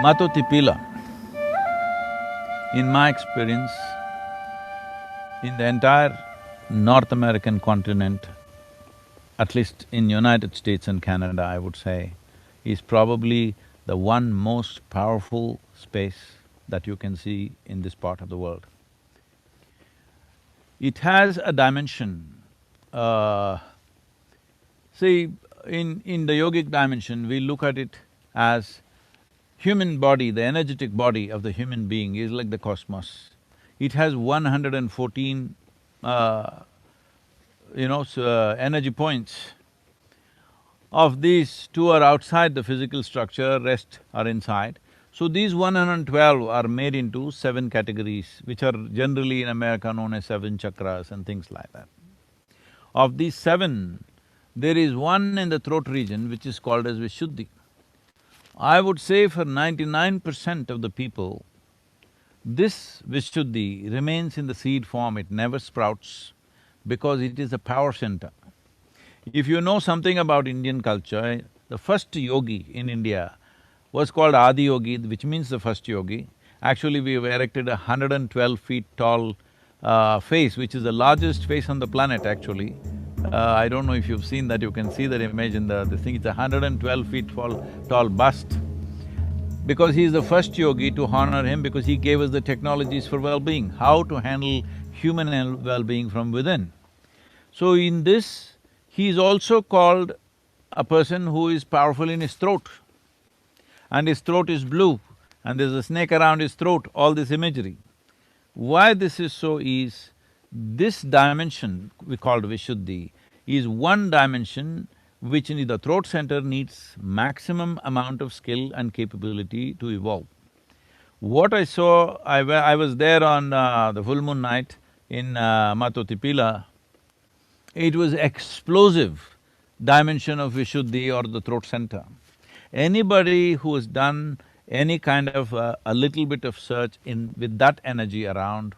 Matotipila, in my experience, in the entire North American continent, at least in United States and Canada, I would say, is probably the one most powerful space that you can see in this part of the world. It has a dimension. See, in the yogic dimension, we look at it as human body, the energetic body of the human being is like the cosmos. It has 114, energy points. Of these, two are outside the physical structure, rest are inside. So these 112 are made into seven categories, which are generally in America known as seven chakras and things like that. Of these seven, there is one in the throat region which is called as Vishuddhi. I would say for 99% of the people, this Vishuddhi remains in the seed form, it never sprouts because it is a power center. If you know something about Indian culture, the first yogi in India was called Adi Yogi, which means the first yogi. Actually, we have erected a 112 feet tall face, which is the largest face on the planet actually. I don't know if you've seen that, you can see that image in this thing, it's a 112 feet tall bust. Because he is the first yogi, to honor him, because he gave us the technologies for well-being, how to handle human well-being from within. So in this, he is also called a person who is powerful in his throat. And his throat is blue, and there's a snake around his throat, all this imagery. Why this is so is, this dimension we called Vishuddhi is one dimension which in the throat center needs maximum amount of skill and capability to evolve. What I saw, I was there on the full moon night in Matotipila. It was explosive dimension of Vishuddhi or the throat center. Anybody who has done any kind of a little bit of search with that energy around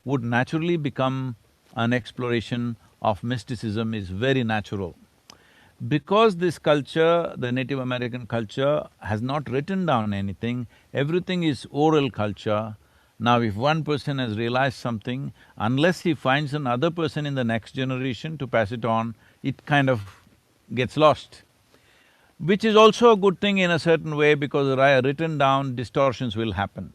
would naturally become an exploration of mysticism is very natural. Because this culture, the Native American culture, has not written down anything, everything is oral culture. Now if one person has realized something, unless he finds another person in the next generation to pass it on, it kind of gets lost. Which is also a good thing in a certain way because written down distortions will happen.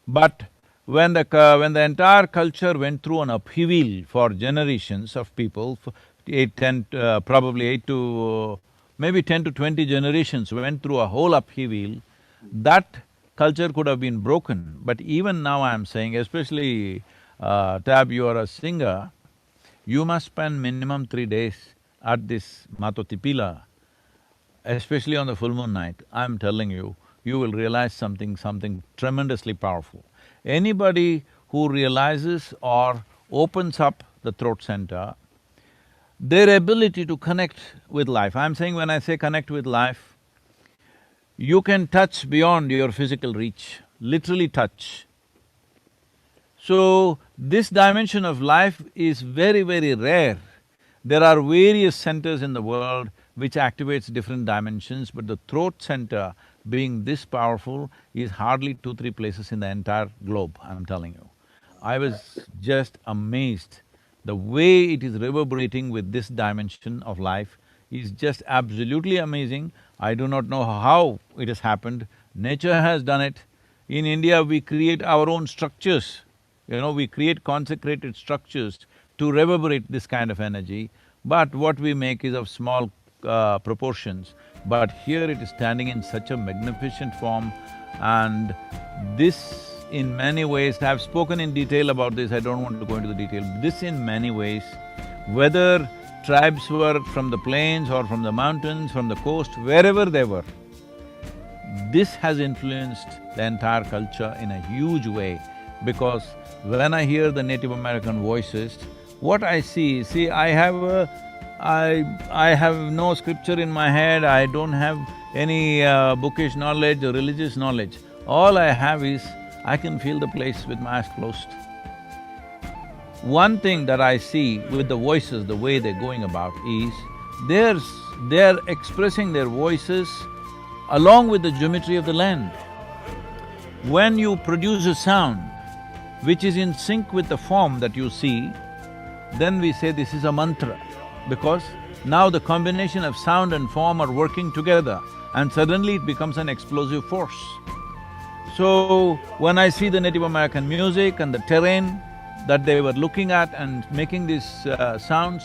But when the entire culture went through an upheaval for generations of people, probably 8 to… maybe 10 to 20 generations went through a whole upheaval, that culture could have been broken. But even now I'm saying, especially Tab, you are a singer, you must spend minimum 3 days at this Matotipila, especially on the full moon night. I'm telling you, you will realize something tremendously powerful. Anybody who realizes or opens up the throat center, their ability to connect with life, I'm saying when I say connect with life, you can touch beyond your physical reach, literally touch. So, this dimension of life is very, very rare. There are various centers in the world which activates different dimensions, but the throat center being this powerful is hardly 2-3 places in the entire globe, I'm telling you. I was just amazed. The way it is reverberating with this dimension of life is just absolutely amazing. I do not know how it has happened. Nature has done it. In India, we create our own structures. We create consecrated structures to reverberate this kind of energy, but what we make is of small proportions. But here it is standing in such a magnificent form, and this in many ways, I've spoken in detail about this, I don't want to go into the detail. This in many ways, whether tribes were from the plains or from the mountains, from the coast, wherever they were, this has influenced the entire culture in a huge way. Because when I hear the Native American voices, what I see, I have no scripture in my head, I don't have any bookish knowledge or religious knowledge. All I have is, I can feel the place with my eyes closed. One thing that I see with the voices, the way they're going about is, they're expressing their voices along with the geometry of the land. When you produce a sound which is in sync with the form that you see, then we say this is a mantra, because now the combination of sound and form are working together and suddenly it becomes an explosive force. So, when I see the Native American music and the terrain that they were looking at and making these sounds,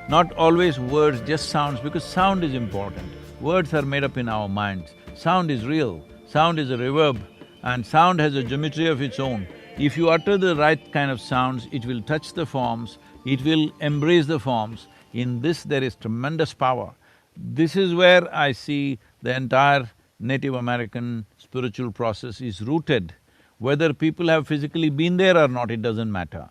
not always words, just sounds, because sound is important. Words are made up in our minds. Sound is real, sound is a reverb, and sound has a geometry of its own. If you utter the right kind of sounds, it will touch the forms, it will embrace the forms. In this there is tremendous power. This is where I see the entire Native American spiritual process is rooted. Whether people have physically been there or not, it doesn't matter.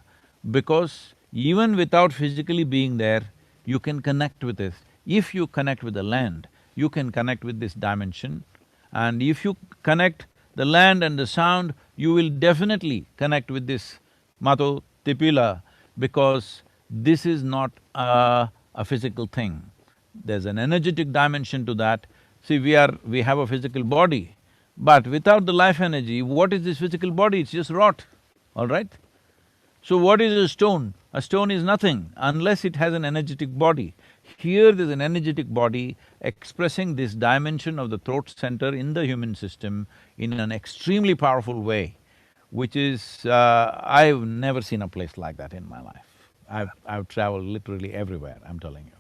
Because even without physically being there, you can connect with it. If you connect with the land, you can connect with this dimension. And if you connect the land and the sound, you will definitely connect with this Mato Tipila, because this is not a physical thing. There's an energetic dimension to that. See, we have a physical body, but without the life energy, what is this physical body? It's just rot, all right? So what is a stone? A stone is nothing unless it has an energetic body. Here there's an energetic body expressing this dimension of the throat center in the human system in an extremely powerful way, which is… I've never seen a place like that in my life. I've traveled literally everywhere, I'm telling you.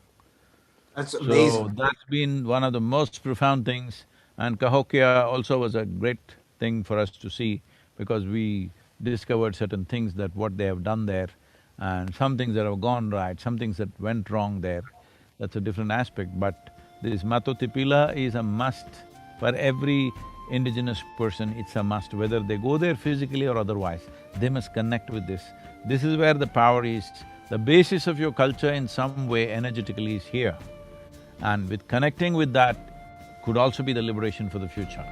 That's So amazing. that's been one of the most profound things, and Cahokia also was a great thing for us to see, because we discovered certain things that what they have done there, and some things that have gone right, some things that went wrong there. That's a different aspect, but this Matotipila is a must for every indigenous person. It's a must, whether they go there physically or otherwise, they must connect with this. This is where the power is. The basis of your culture in some way energetically is here. And with connecting with that could also be the liberation for the future.